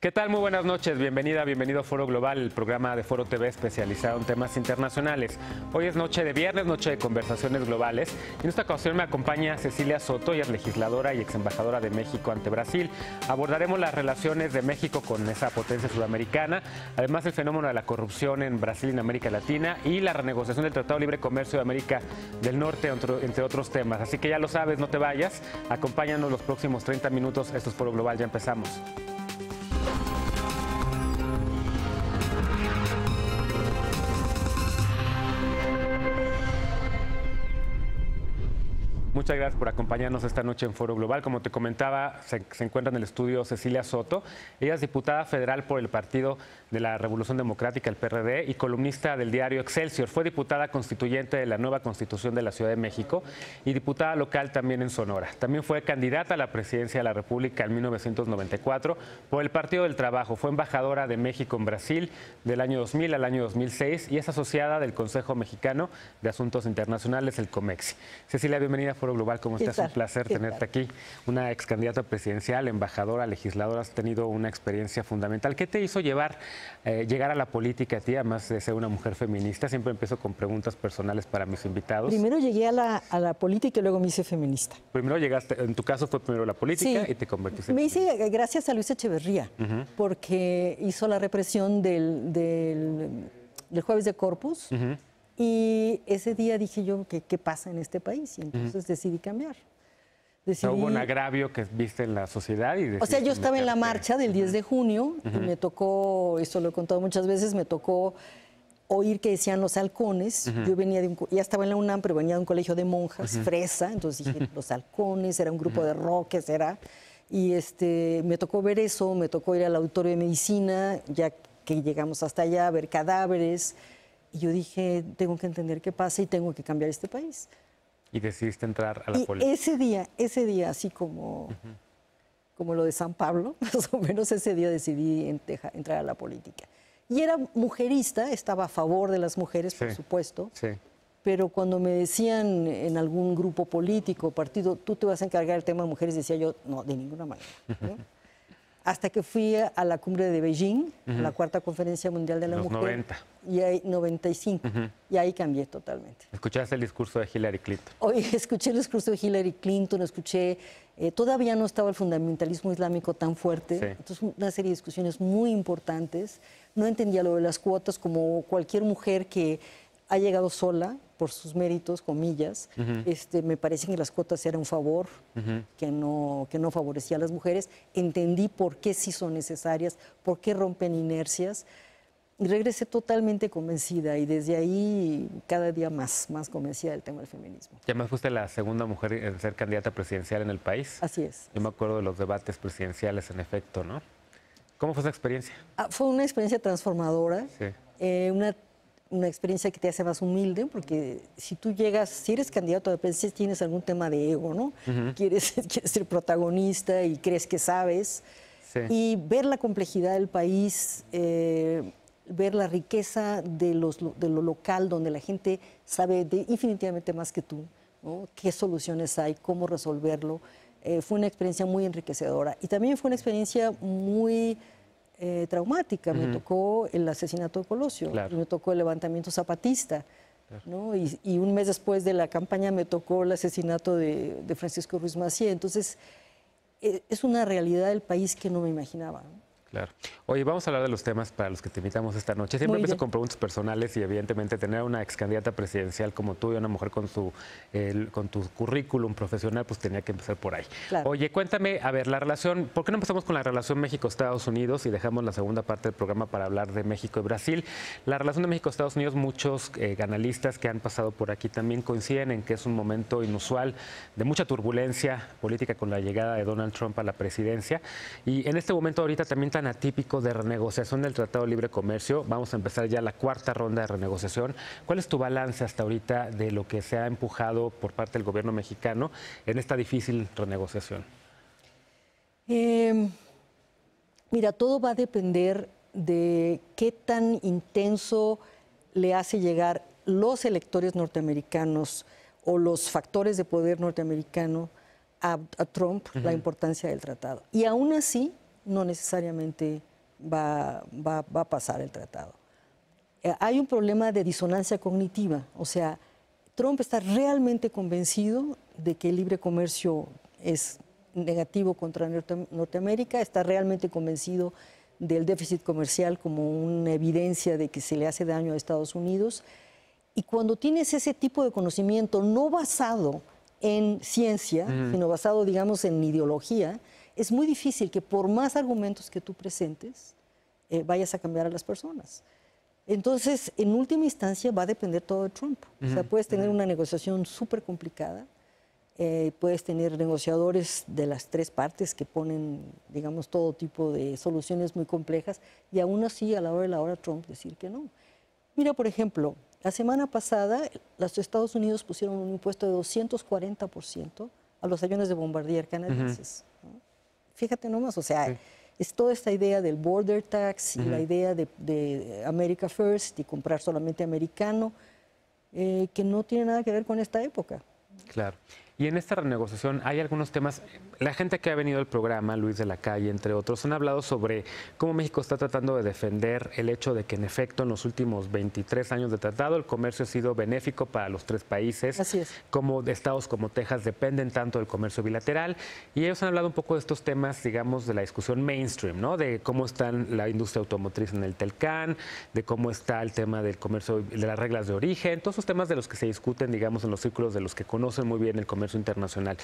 ¿Qué tal? Muy buenas noches. Bienvenida, bienvenido a Foro Global, el programa de Foro TV especializado en temas internacionales. Hoy es noche de viernes, noche de conversaciones globales. En esta ocasión me acompaña Cecilia Soto, ella es legisladora y exembajadora de México ante Brasil. Abordaremos las relaciones de México con esa potencia sudamericana, además el fenómeno de la corrupción en Brasil y en América Latina y la renegociación del Tratado de Libre Comercio de América del Norte, entre otros temas. Así que ya lo sabes, no te vayas. Acompáñanos los próximos 30 minutos. Esto es Foro Global, ya empezamos. Muchas gracias por acompañarnos esta noche en Foro Global. Como te comentaba, se encuentra en el estudio Cecilia Soto. Ella es diputada federal por el Partido de la Revolución Democrática, el PRD, y columnista del diario Excelsior. Fue diputada constituyente de la nueva Constitución de la Ciudad de México y diputada local también en Sonora. También fue candidata a la presidencia de la República en 1994 por el Partido del Trabajo. Fue embajadora de México en Brasil del año 2000 al año 2006 y es asociada del Consejo Mexicano de Asuntos Internacionales, el COMEXI. Cecilia, bienvenida a Foro Global. ¿Cómo estás? Un placer tenerte aquí. Una ex candidata presidencial, embajadora, legisladora, has tenido una experiencia fundamental. ¿Qué te hizo llegar a la política a ti, además de ser una mujer feminista? Siempre empiezo con preguntas personales para mis invitados. Primero llegué a la política y luego me hice feminista. Primero llegaste, en tu caso fue primero la política, sí, y te convertiste en feminista. Me hice gracias a Luis Echeverría, porque hizo la represión del Jueves de Corpus. Y ese día dije yo, ¿qué pasa en este país? Y entonces decidí cambiar. Hubo un agravio que viste en la sociedad y o sea, yo estaba en la marcha del 10 de junio y me tocó, esto lo he contado muchas veces, me tocó oír que decían los halcones. Yo venía ya estaba en la UNAM, pero venía de un colegio de monjas, fresa, entonces dije, los halcones, era un grupo de rock, y me tocó ver eso, me tocó ir al auditorio de medicina, ya que llegamos hasta allá, a ver cadáveres. Y yo dije, tengo que entender qué pasa y tengo que cambiar este país. Y decidiste entrar a la política. Ese día, así como lo de San Pablo, más o menos ese día decidí entrar a la política. Y era mujerista, estaba a favor de las mujeres, por supuesto. Sí. Pero cuando me decían en algún grupo político, partido, tú te vas a encargar del tema de mujeres, decía yo, no, de ninguna manera, ¿no? Hasta que fui a la cumbre de Beijing, a la cuarta conferencia mundial de la mujer. 90. Y ahí, 95. Y ahí cambié totalmente. ¿Escuchaste el discurso de Hillary Clinton? Hoy escuché el discurso de Hillary Clinton, todavía no estaba el fundamentalismo islámico tan fuerte. Sí. Entonces, una serie de discusiones muy importantes. No entendía lo de las cuotas, como cualquier mujer que ha llegado sola por sus méritos, comillas. Me parece que las cuotas eran un favor que no favorecía a las mujeres. Entendí por qué sí son necesarias, por qué rompen inercias. Y regresé totalmente convencida y desde ahí cada día más convencida del tema del feminismo. Y además fuiste la segunda mujer en ser candidata presidencial en el país. Así es. Yo me acuerdo de los debates presidenciales, en efecto, ¿no? ¿Cómo fue esa experiencia? Fue una experiencia transformadora. Sí. Una experiencia que te hace más humilde, porque si eres candidato a la presidencia, tienes algún tema de ego, ¿no? Quieres ser protagonista y crees que sabes. Sí. Y ver la complejidad del país, ver la riqueza de lo local, donde la gente sabe infinitivamente más que tú, ¿no? Qué soluciones hay, cómo resolverlo. Fue una experiencia muy enriquecedora. Y también fue una experiencia muy traumática. Me tocó el asesinato de Colosio, claro. Me tocó el levantamiento zapatista, claro, ¿no? Y un mes después de la campaña me tocó el asesinato de Francisco Ruiz Massieu. Entonces, es una realidad del país que no me imaginaba, ¿no? Claro. Oye, vamos a hablar de los temas para los que te invitamos esta noche. Siempre empiezo con preguntas personales y evidentemente tener una ex candidata presidencial como tú y una mujer con tu currículum profesional, pues tenía que empezar por ahí. Claro. Oye, cuéntame, a ver, la relación, ¿por qué no empezamos con la relación México-Estados Unidos y dejamos la segunda parte del programa para hablar de México y Brasil? La relación de México-Estados Unidos, muchos analistas que han pasado por aquí también coinciden en que es un momento inusual de mucha turbulencia política con la llegada de Donald Trump a la presidencia. Y en este momento ahorita también tan atípico de renegociación del Tratado de Libre Comercio. Vamos a empezar ya la cuarta ronda de renegociación. ¿Cuál es tu balance hasta ahorita de lo que se ha empujado por parte del gobierno mexicano en esta difícil renegociación? Mira, todo va a depender de qué tan intenso le hace llegar los electores norteamericanos o los factores de poder norteamericano a Trump la importancia del tratado. Y aún así, no necesariamente va a pasar el tratado. Hay un problema de disonancia cognitiva, o sea, Trump está realmente convencido de que el libre comercio es negativo contra Norteamérica, está realmente convencido del déficit comercial como una evidencia de que se le hace daño a Estados Unidos. Y cuando tienes ese tipo de conocimiento no basado en ciencia, sino basado, digamos, en ideología, es muy difícil que por más argumentos que tú presentes, vayas a cambiar a las personas. Entonces, en última instancia, va a depender todo de Trump. O sea, puedes tener una negociación súper complicada, puedes tener negociadores de las tres partes que ponen, digamos, todo tipo de soluciones muy complejas, y aún así, a la hora de la hora, Trump decir que no. Mira, por ejemplo, la semana pasada, los Estados Unidos pusieron un impuesto de 240% a los aviones de bombardier canadienses, ¿no? Fíjate nomás, o sea, es toda esta idea del border tax y la idea de America First y comprar solamente americano, que no tiene nada que ver con esta época. Claro. Y en esta renegociación hay algunos temas, la gente que ha venido al programa, Luis de la Calle, entre otros, han hablado sobre cómo México está tratando de defender el hecho de que en efecto en los últimos 23 años de tratado el comercio ha sido benéfico para los tres países. Así es. Como estados como Texas dependen tanto del comercio bilateral, y ellos han hablado un poco de estos temas, digamos, de la discusión mainstream, ¿no? De cómo está la industria automotriz en el Telcán, de cómo está el tema del comercio, de las reglas de origen, todos esos temas de los que se discuten, digamos, en los círculos de los que conocen muy bien el comercio internacional.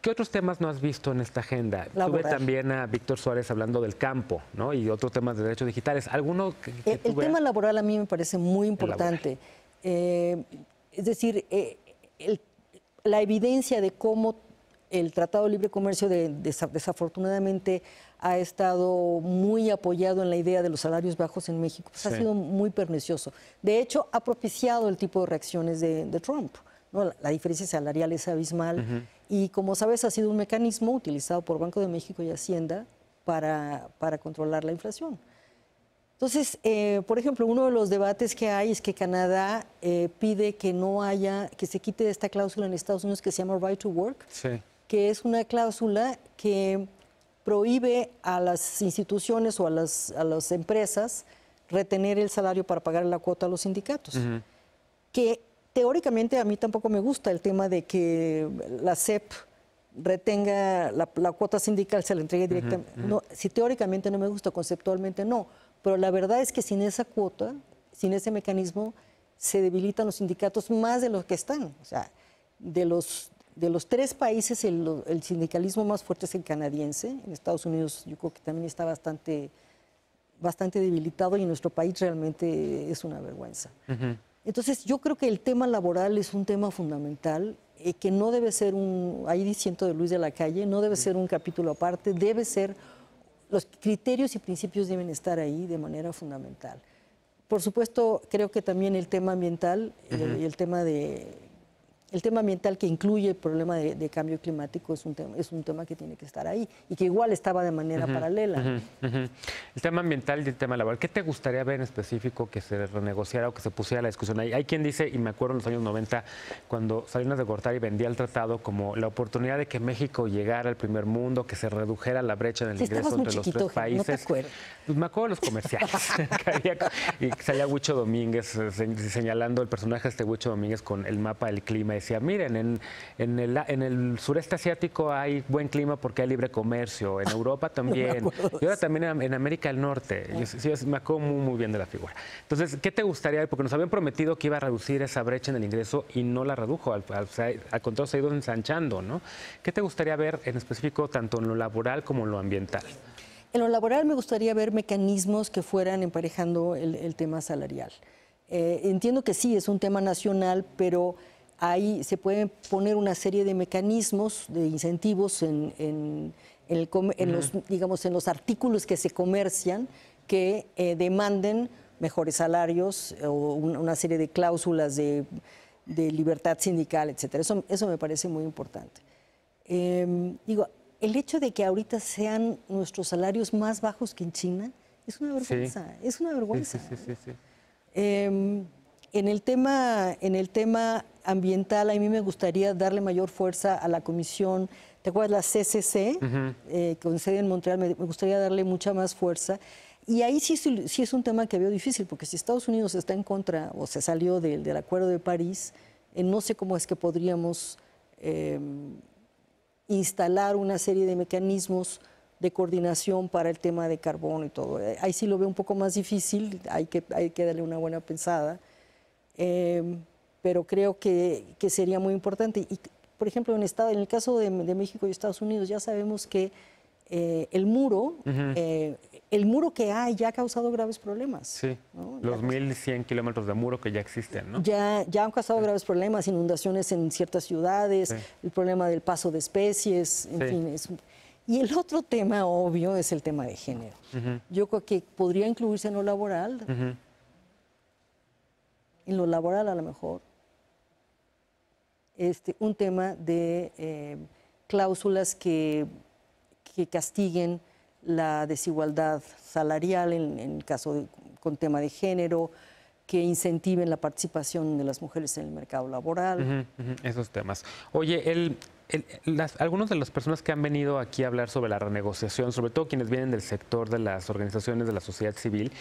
¿Qué otros temas no has visto en esta agenda? Laboral. Tuve también a Víctor Suárez hablando del campo, ¿no? Y otros temas de derechos digitales. ¿Alguno que El tema laboral a mí me parece muy importante. Es decir, la evidencia de cómo el Tratado de Libre Comercio desafortunadamente ha estado muy apoyado en la idea de los salarios bajos en México, pues ha sido muy pernicioso. De hecho, ha propiciado el tipo de reacciones de Trump, ¿no? La diferencia salarial es abismal y, como sabes, ha sido un mecanismo utilizado por Banco de México y Hacienda para controlar la inflación. Entonces, por ejemplo, uno de los debates que hay es que Canadá pide que no haya, que se quite de esta cláusula en Estados Unidos que se llama Right to Work, que es una cláusula que prohíbe a las instituciones o a las empresas retener el salario para pagar la cuota a los sindicatos. Que teóricamente a mí tampoco me gusta el tema de que la SEP retenga la cuota sindical, se la entregue directamente. No, si teóricamente no me gusta, conceptualmente no. Pero la verdad es que sin esa cuota, sin ese mecanismo, se debilitan los sindicatos más de los que están. O sea, de los tres países, el sindicalismo más fuerte es el canadiense. En Estados Unidos yo creo que también está bastante debilitado, y en nuestro país realmente es una vergüenza. Entonces yo creo que el tema laboral es un tema fundamental, que no debe ser ahí diciendo de Luis de la Calle, no debe ser un capítulo aparte, debe ser, los criterios y principios deben estar ahí de manera fundamental. Por supuesto, creo que también el tema ambiental, el tema ambiental que incluye el problema de cambio climático es un tema que tiene que estar ahí y que igual estaba de manera paralela. El tema ambiental y el tema laboral, ¿qué te gustaría ver en específico que se renegociara o que se pusiera la discusión ahí? Hay quien dice, y me acuerdo en los años 90, cuando Salinas de Gortari vendía el tratado como la oportunidad de que México llegara al primer mundo, que se redujera la brecha en el ingreso entre los tres países. No te acuerdo. Pues me acuerdo de los comerciales. Y salía Huicho Domínguez señalando el personaje de este Huicho Domínguez con el mapa del clima. Decía, miren, en el sureste asiático hay buen clima porque hay libre comercio, en Europa también, y ahora también en América del Norte. Me acuerdo muy bien de la figura. Entonces, ¿qué te gustaría ver? Porque nos habían prometido que iba a reducir esa brecha en el ingreso y no la redujo, al contrario se ha ido ensanchando, ¿no? ¿Qué te gustaría ver en específico tanto en lo laboral como en lo ambiental? En lo laboral me gustaría ver mecanismos que fueran emparejando el tema salarial. Entiendo que sí, es un tema nacional, pero ahí se pueden poner una serie de mecanismos, de incentivos en los artículos que se comercian que demanden mejores salarios o una serie de cláusulas de libertad sindical, etcétera. Eso me parece muy importante. El hecho de que ahorita sean nuestros salarios más bajos que en China es una vergüenza. Sí. Es una vergüenza. Sí. En el tema ambiental, a mí me gustaría darle mayor fuerza a la Comisión ¿te acuerdas? La CCC, con sede en Montreal, me gustaría darle mucha más fuerza. Y ahí sí es un tema que veo difícil, porque si Estados Unidos está en contra o se salió del Acuerdo de París, no sé cómo es que podríamos instalar una serie de mecanismos de coordinación para el tema de carbono y todo. Ahí sí lo veo un poco más difícil, hay que darle una buena pensada, pero creo que sería muy importante. Y, por ejemplo, en el caso de México y Estados Unidos, ya sabemos que el muro que hay ya ha causado graves problemas. Sí, ¿no? los 1.100 kilómetros de muro que ya existen, ¿no? Ya han causado graves problemas, inundaciones en ciertas ciudades, el problema del paso de especies, en fin. Y el otro tema obvio es el tema de género. Yo creo que podría incluirse en lo laboral, a lo mejor, un tema de cláusulas que castiguen la desigualdad salarial en el caso con tema de género, que incentiven la participación de las mujeres en el mercado laboral. Esos temas. Oye, algunas de las personas que han venido aquí a hablar sobre la renegociación, sobre todo quienes vienen del sector de las organizaciones de la sociedad civil,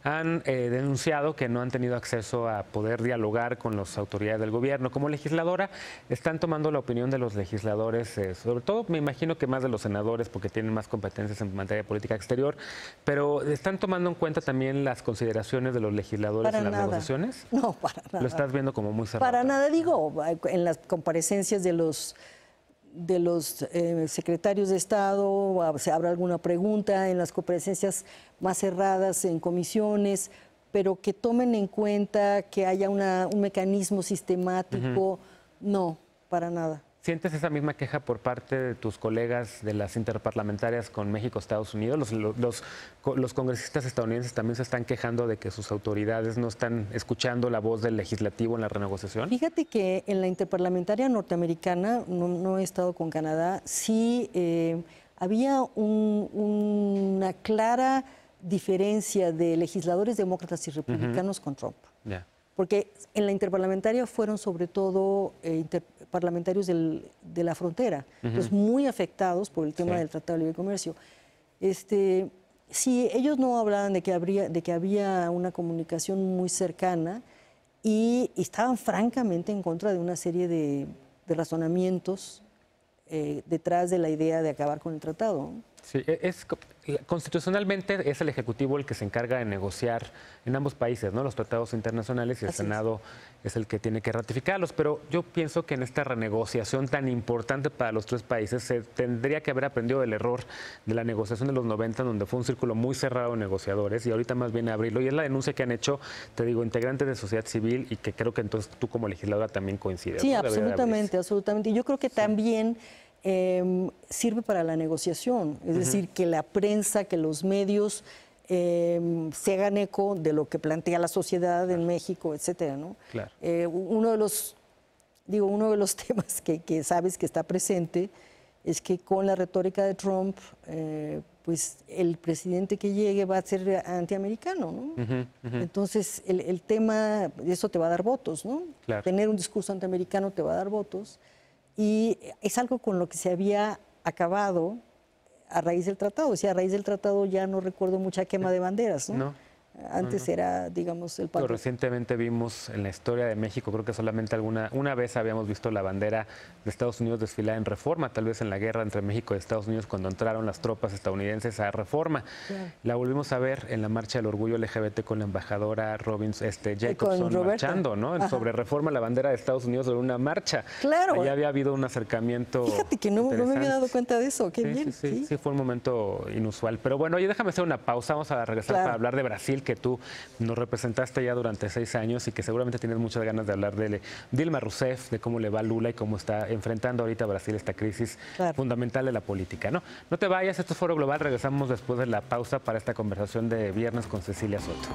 han denunciado que no han tenido acceso a poder dialogar con las autoridades del gobierno. Como legisladora, están tomando la opinión de los legisladores, sobre todo me imagino que más de los senadores, porque tienen más competencias en materia de política exterior, pero ¿están tomando en cuenta también las consideraciones de los legisladores en las negociaciones? No, para nada. Lo estás viendo como muy cerrado. Para nada, digo, en las comparecencias de los secretarios de Estado, habrá alguna pregunta en las comparecencias más cerradas, en comisiones, pero que tomen en cuenta que haya un mecanismo sistemático, no, para nada. ¿Sientes esa misma queja por parte de tus colegas de las interparlamentarias con México, Estados Unidos? Los congresistas estadounidenses también se están quejando de que sus autoridades no están escuchando la voz del legislativo en la renegociación. Fíjate que en la interparlamentaria norteamericana, no he estado con Canadá, sí había una clara diferencia de legisladores demócratas y republicanos con Trump. Porque en la interparlamentaria fueron sobre todo parlamentarios de la frontera, pues muy afectados por el tema del Tratado de Libre Comercio. Sí, ellos no hablaban de que había una comunicación muy cercana y estaban francamente en contra de una serie de razonamientos detrás de la idea de acabar con el tratado. Sí, constitucionalmente es el Ejecutivo el que se encarga de negociar en ambos países, ¿no? Los tratados internacionales, y el Senado es el que tiene que ratificarlos. Pero yo pienso que en esta renegociación tan importante para los tres países se tendría que haber aprendido del error de la negociación de los 90, donde fue un círculo muy cerrado de negociadores, y ahorita más bien abrirlo. Y es la denuncia que han hecho, te digo, integrantes de sociedad civil, y que creo que entonces tú como legisladora también coincides. Sí, ¿no? absolutamente. Y yo creo que también sirve para la negociación, es decir, que la prensa, que los medios se hagan eco de lo que plantea la sociedad en México, etcétera, ¿no? Claro. Uno de los temas que sabes que está presente es que con la retórica de Trump, pues el presidente que llegue va a ser antiamericano, ¿no? Entonces el tema, eso te va a dar votos, ¿no? Claro. Tener un discurso antiamericano te va a dar votos. Y es algo con lo que se había acabado a raíz del tratado. O sea, a raíz del tratado ya no recuerdo mucha quema de banderas, ¿no? Antes era, digamos, el patio. Recientemente vimos en la historia de México, creo que solamente una vez habíamos visto la bandera de Estados Unidos desfilar en Reforma, tal vez en la guerra entre México y Estados Unidos, cuando entraron las tropas estadounidenses a Reforma. La volvimos a ver en la marcha del orgullo LGBT con la embajadora Jacobson marchando, ¿no? Sobre Reforma, la bandera de Estados Unidos sobre una marcha. Claro. Allá había habido un acercamiento. Fíjate que no me había dado cuenta de eso. Qué bien. Sí, fue un momento inusual. Pero bueno, oye, déjame hacer una pausa. Vamos a regresar para hablar de Brasil, que tú nos representaste ya durante 6 años y que seguramente tienes muchas ganas de hablar de Dilma Rousseff, de cómo le va a Lula y cómo está enfrentando ahorita Brasil esta crisis fundamental de la política, ¿no? No te vayas, esto es Foro Global, regresamos después de la pausa para esta conversación de viernes con Cecilia Soto.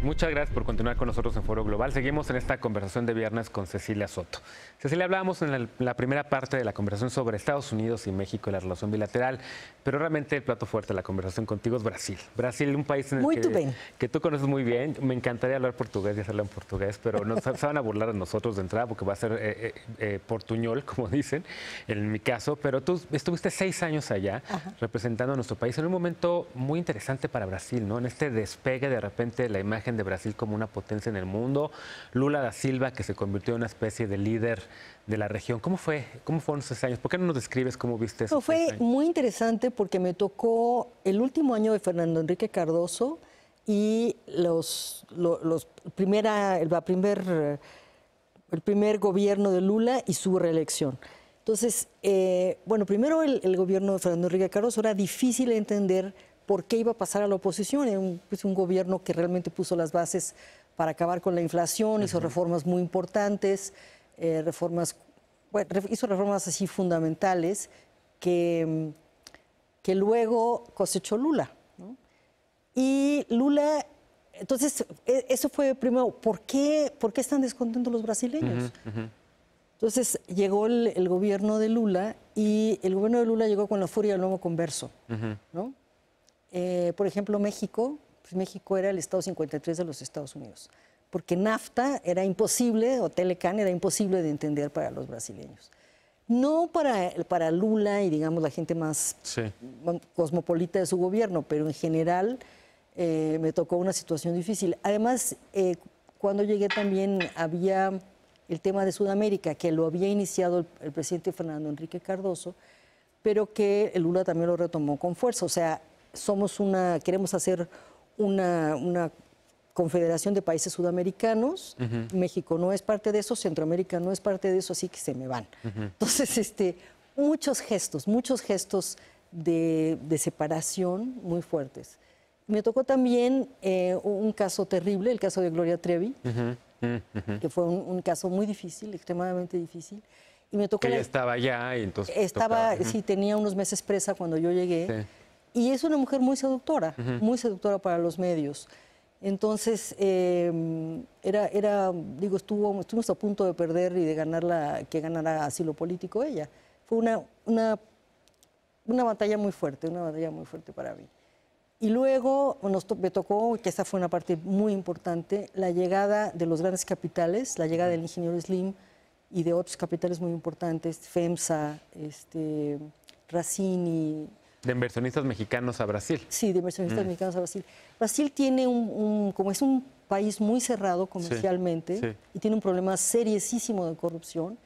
Muchas gracias por continuar con nosotros en Foro Global. Seguimos en esta conversación de viernes con Cecilia Soto. Cecilia, hablábamos en la primera parte de la conversación sobre Estados Unidos y México y la relación bilateral, pero realmente el plato fuerte de la conversación contigo es Brasil. Brasil, un país en el que tú conoces muy bien. Me encantaría hablar portugués y hacerlo en portugués, pero no, se van a burlar de nosotros de entrada porque va a ser portuñol, como dicen, en mi caso. Pero tú estuviste 6 años allá representando a nuestro país en un momento muy interesante para Brasil, ¿no? En este despegue de repente la imagen de Brasil como una potencia en el mundo, Lula da Silva que se convirtió en una especie de líder de la región. ¿Cómo fueron esos años? ¿Por qué no nos describes cómo viste eso? Fue muy interesante porque me tocó el último año de Fernando Enrique Cardoso y el primer gobierno de Lula y su reelección. Entonces, bueno, primero el gobierno de Fernando Enrique Cardoso era difícil de entender por qué iba a pasar a la oposición. Era un gobierno que realmente puso las bases para acabar con la inflación, hizo reformas muy importantes, hizo reformas así fundamentales que luego cosechó Lula, ¿no? Y Lula, entonces, eso fue primero, ¿por qué están descontentos los brasileños? Entonces llegó el gobierno de Lula y el gobierno de Lula llegó con la furia del nuevo converso, ¿no? Por ejemplo, México era el estado 53 de los Estados Unidos, porque NAFTA era imposible, o Telecan era imposible de entender para los brasileños. No para Lula y, digamos, la gente más cosmopolita de su gobierno, pero en general me tocó una situación difícil. Además, cuando llegué también había el tema de Sudamérica, que lo había iniciado el presidente Fernando Enrique Cardoso, pero que el Lula también lo retomó con fuerza. O sea, queremos hacer una confederación de países sudamericanos. México no es parte de eso, Centroamérica no es parte de eso, así que se me van. Entonces, muchos gestos de separación muy fuertes. Me tocó también un caso terrible, el caso de Gloria Trevi, que fue un caso muy difícil, extremadamente difícil. Y me tocó que ella estaba allá y entonces... Sí, tenía unos meses presa cuando yo llegué. Sí. Y es una mujer muy seductora para los medios. Entonces, estuvimos a punto de perder y de que ganara asilo político ella. Fue una batalla muy fuerte, para mí. Y luego me tocó, que esta fue una parte muy importante, la llegada de los grandes capitales, la llegada del ingeniero Slim y de otros capitales muy importantes, FEMSA, Racini. De inversionistas mexicanos a Brasil. Sí, de inversionistas mexicanos a Brasil. Brasil tiene como es un país muy cerrado comercialmente y tiene un problema seriosísimo de corrupción.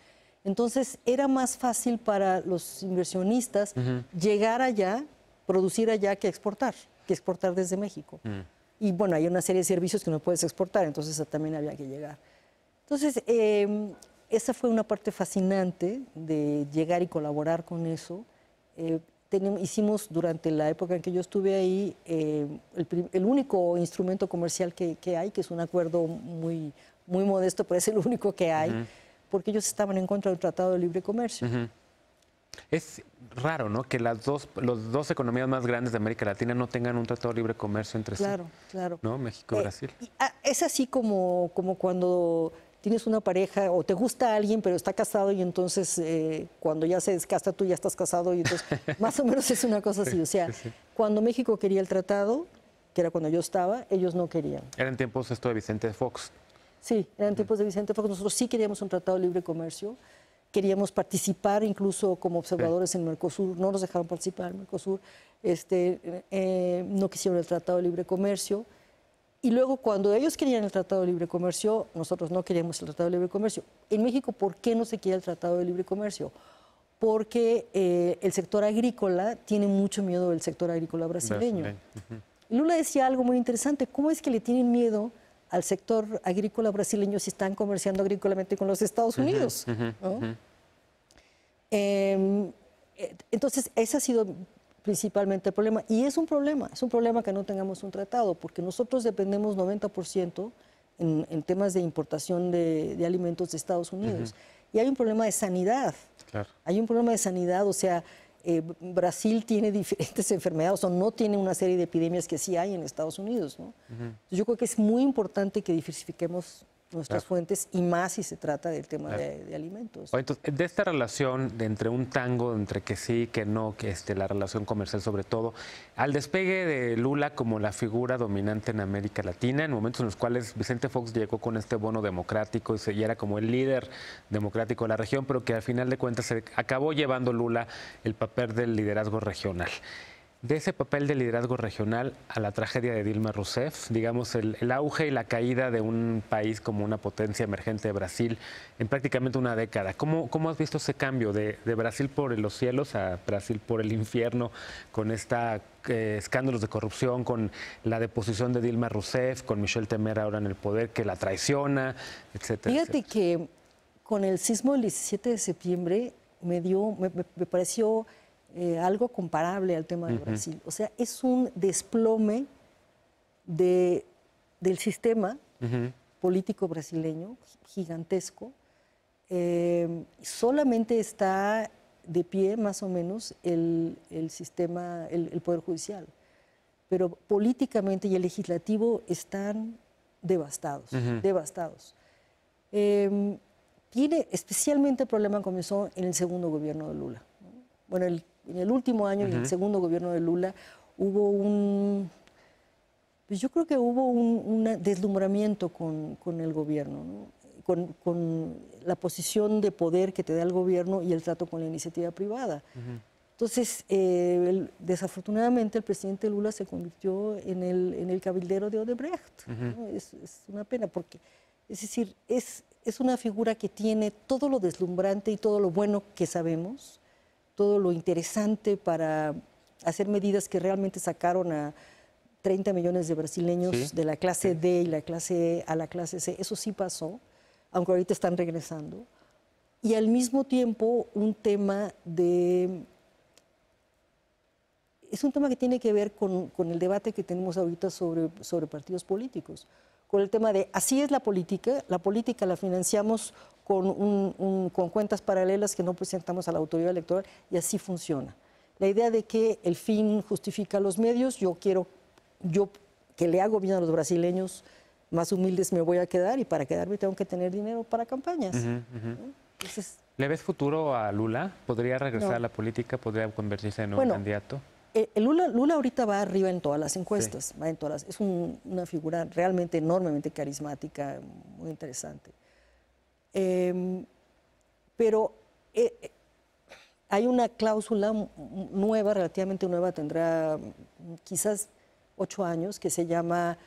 Entonces era más fácil para los inversionistas llegar allá, producir allá que exportar desde México. Y bueno, hay una serie de servicios que no puedes exportar, entonces también había que llegar. Entonces, esa fue una parte fascinante de llegar y colaborar con eso. Hicimos durante la época en que yo estuve ahí el único instrumento comercial que hay, que es un acuerdo muy, muy modesto, pero es el único que hay, porque ellos estaban en contra del Tratado de Libre Comercio. Es raro, ¿no?, que las dos economías más grandes de América Latina no tengan un tratado de libre comercio entre sí. Claro. ¿No? México y Brasil. Es así como cuando tienes una pareja o te gusta alguien pero está casado y entonces cuando ya se descasta tú ya estás casado y entonces más o menos es una cosa así. O sea, cuando México quería el tratado, que era cuando yo estaba, ellos no querían. Eran tiempos de Vicente Fox. Sí, eran tiempos de Vicente Fox. Nosotros sí queríamos un tratado de libre comercio. Queríamos participar incluso como observadores en Mercosur, no nos dejaron participar en Mercosur, no quisieron el Tratado de Libre Comercio. Y luego cuando ellos querían el Tratado de Libre Comercio, nosotros no queríamos el Tratado de Libre Comercio. En México, ¿por qué no se quiere el Tratado de Libre Comercio? Porque el sector agrícola tiene mucho miedo del sector agrícola brasileño. Y Lula decía algo muy interesante, ¿cómo es que le tienen miedo al sector agrícola brasileño si están comerciando agrícolamente con los Estados Unidos? ¿No? Entonces, ese ha sido principalmente el problema. Y es un problema que no tengamos un tratado, porque nosotros dependemos 90% en temas de importación de alimentos de Estados Unidos. Y hay un problema de sanidad. Hay un problema de sanidad, o sea, Brasil tiene diferentes enfermedades o no tiene una serie de epidemias que sí hay en Estados Unidos, ¿no? Yo creo que es muy importante que diversifiquemos nuestras fuentes y más si se trata del tema de alimentos. Entonces, de esta relación entre un tango, entre que sí, que no, que la relación comercial sobre todo, al despegue de Lula como la figura dominante en América Latina, en momentos en los cuales Vicente Fox llegó con este bono democrático y era como el líder democrático de la región, pero que al final de cuentas se acabó llevando Lula el papel del liderazgo regional. De ese papel de liderazgo regional a la tragedia de Dilma Rousseff, digamos, el auge y la caída de un país como una potencia emergente de Brasil en prácticamente una década. ¿Cómo has visto ese cambio de Brasil por los cielos a Brasil por el infierno, con escándalos de corrupción, con la deposición de Dilma Rousseff, con Michel Temer ahora en el poder, que la traiciona, etcétera? Fíjate que con el sismo del 17 de septiembre me pareció algo comparable al tema de Brasil. O sea, es un desplome del sistema político brasileño gigantesco. Solamente está de pie, más o menos, el sistema, el Poder Judicial. Pero políticamente y el legislativo están devastados, devastados. Tiene especialmente el problema comenzó en el segundo gobierno de Lula. Bueno, en el último año, en el segundo gobierno de Lula, hubo pues yo creo que hubo un deslumbramiento con el gobierno, ¿no? Con la posición de poder que te da el gobierno y el trato con la iniciativa privada. Entonces, desafortunadamente, el presidente Lula se convirtió en el cabildero de Odebrecht, ¿no? Es una pena porque, es decir, es una figura que tiene todo lo deslumbrante y todo lo bueno que sabemos, todo lo interesante para hacer medidas que realmente sacaron a 30 millones de brasileños de la clase D y la clase E a la clase C. Eso sí pasó, aunque ahorita están regresando. Y al mismo tiempo un tema es un tema que tiene que ver con el debate que tenemos ahorita sobre partidos políticos. Con el tema de, así es la política la financiamos con cuentas paralelas que no presentamos a la autoridad electoral y así funciona. La idea de que el fin justifica los medios, yo que le hago bien a los brasileños más humildes me voy a quedar y para quedarme tengo que tener dinero para campañas. ¿No? Entonces, ¿le ves futuro a Lula? ¿Podría regresar a la política? ¿Podría convertirse en un candidato? Lula ahorita va arriba en todas las encuestas, va en todas es una figura realmente enormemente carismática, muy interesante. Pero hay una cláusula nueva, relativamente nueva, tendrá quizás 8 años, que se llama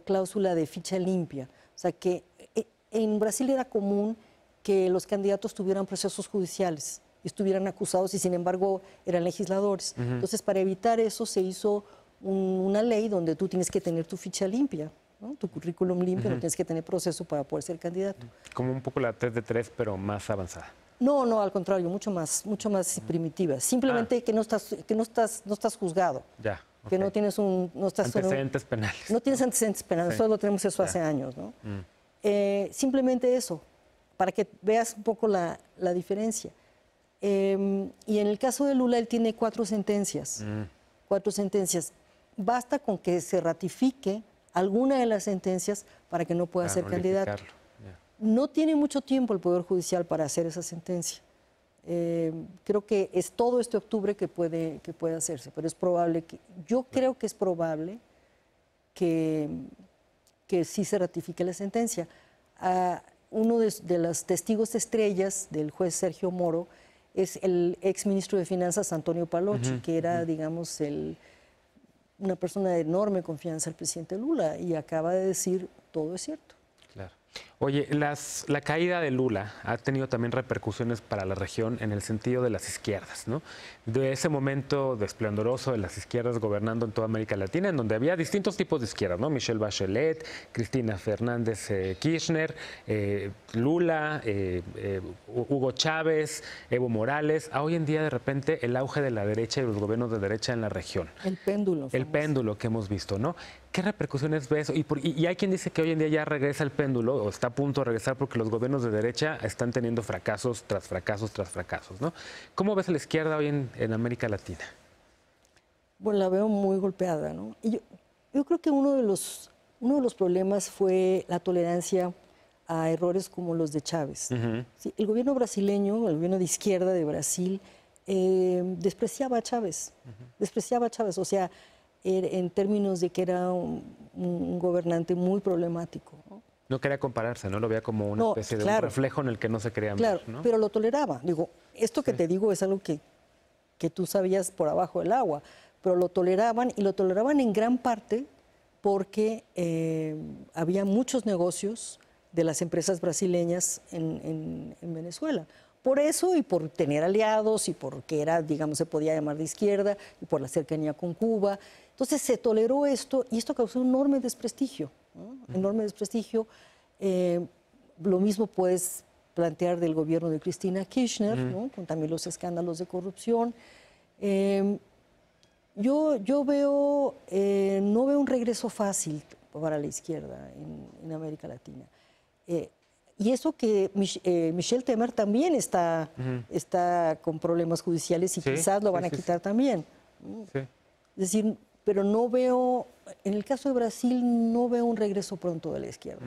cláusula de ficha limpia. O sea que en Brasil era común que los candidatos tuvieran procesos judiciales y estuvieran acusados y sin embargo eran legisladores. Entonces, para evitar eso se hizo una ley donde tú tienes que tener tu ficha limpia, ¿no? Tu currículum limpio, no tienes que tener proceso para poder ser candidato. Como un poco la 3 de 3, pero más avanzada. No, al contrario, mucho más primitiva. Simplemente que no estás juzgado. Ya. Que no tienes antecedentes penales. No tienes antecedentes penales, solo tenemos eso hace años, ¿no? Simplemente eso, para que veas un poco la diferencia. Y en el caso de Lula, él tiene 4 sentencias. 4 sentencias. Basta con que se ratifique alguna de las sentencias para que no pueda ser candidato. No tiene mucho tiempo el Poder Judicial para hacer esa sentencia. Creo que es todo este octubre que puede hacerse, pero es probable yo creo que es probable que sí se ratifique la sentencia. Uno de los testigos estrellas del juez Sergio Moro es el ex ministro de Finanzas Antonio Palocci, que era, digamos, una persona de enorme confianza al presidente Lula y acaba de decir todo es cierto. Claro. Oye, la caída de Lula ha tenido también repercusiones para la región en el sentido de las izquierdas, ¿no? De ese momento esplendoroso de las izquierdas gobernando en toda América Latina, en donde había distintos tipos de izquierdas, ¿no? Michelle Bachelet, Cristina Fernández Kirchner, Lula, Hugo Chávez, Evo Morales. A hoy en día, de repente, el auge de la derecha y los gobiernos de derecha en la región. El péndulo. El péndulo que hemos visto, ¿no? ¿Qué repercusiones ves? Y hay quien dice que hoy en día ya regresa el péndulo, o está a punto de regresar porque los gobiernos de derecha están teniendo fracasos tras fracasos tras fracasos, ¿no? ¿Cómo ves a la izquierda hoy en América Latina? Bueno, la veo muy golpeada, ¿no? Y yo creo que uno de los problemas fue la tolerancia a errores como los de Chávez. Sí, el gobierno brasileño, el gobierno de izquierda de Brasil, despreciaba a Chávez, o sea, en términos de que era un gobernante muy problemático, ¿no? No quería compararse, ¿no? Lo veía como una especie de un reflejo en el que no se querían ver, ¿no? Pero lo toleraba. Digo, esto que te digo es algo que tú sabías por abajo del agua, pero lo toleraban, y lo toleraban en gran parte porque había muchos negocios de las empresas brasileñas en Venezuela. Por eso, y por tener aliados, y porque era, digamos, se podía llamar de izquierda, y por la cercanía con Cuba. Entonces se toleró esto, y esto causó un enorme desprestigio, ¿no? Enorme desprestigio. Lo mismo puedes plantear del gobierno de Cristina Kirchner, ¿no? Con también los escándalos de corrupción. Yo veo, no veo un regreso fácil para la izquierda en América Latina. Y eso que Michel Temer también está con problemas judiciales y quizás lo van a quitar también. Es decir, pero no veo, en el caso de Brasil, no veo un regreso pronto de la izquierda.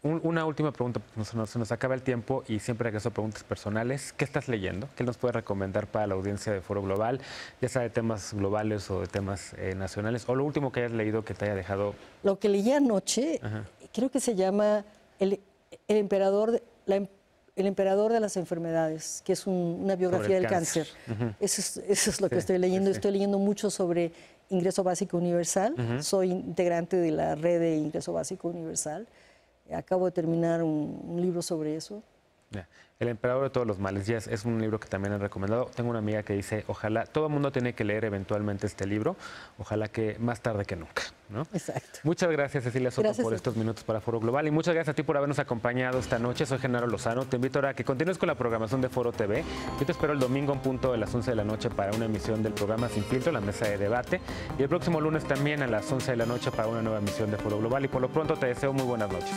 Una última pregunta, se nos acaba el tiempo y siempre regreso a preguntas personales. ¿Qué estás leyendo? ¿Qué nos puedes recomendar para la audiencia de Foro Global? Ya sea de temas globales o de temas nacionales. O lo último que hayas leído que te haya dejado... Lo que leí anoche, creo que se llama El emperador de las enfermedades, que es una biografía del cáncer. Eso es lo que estoy leyendo. Estoy leyendo mucho sobre Ingreso Básico Universal. Soy integrante de la red de Ingreso Básico Universal. Acabo de terminar un libro sobre eso. El emperador de todos los males, ya es un libro que también he recomendado. Tengo una amiga que dice, ojalá, todo el mundo tiene que leer eventualmente este libro, ojalá que más tarde que nunca, ¿no? Exacto. Muchas gracias, Cecilia Soto, por estos minutos para Foro Global, y muchas gracias a ti por habernos acompañado esta noche. Soy Genaro Lozano, te invito ahora a que continúes con la programación de Foro TV. Yo te espero el domingo en punto de las 11 de la noche para una emisión del programa Sin Filtro, la mesa de debate, y el próximo lunes también a las 11 de la noche para una nueva emisión de Foro Global, y por lo pronto te deseo muy buenas noches.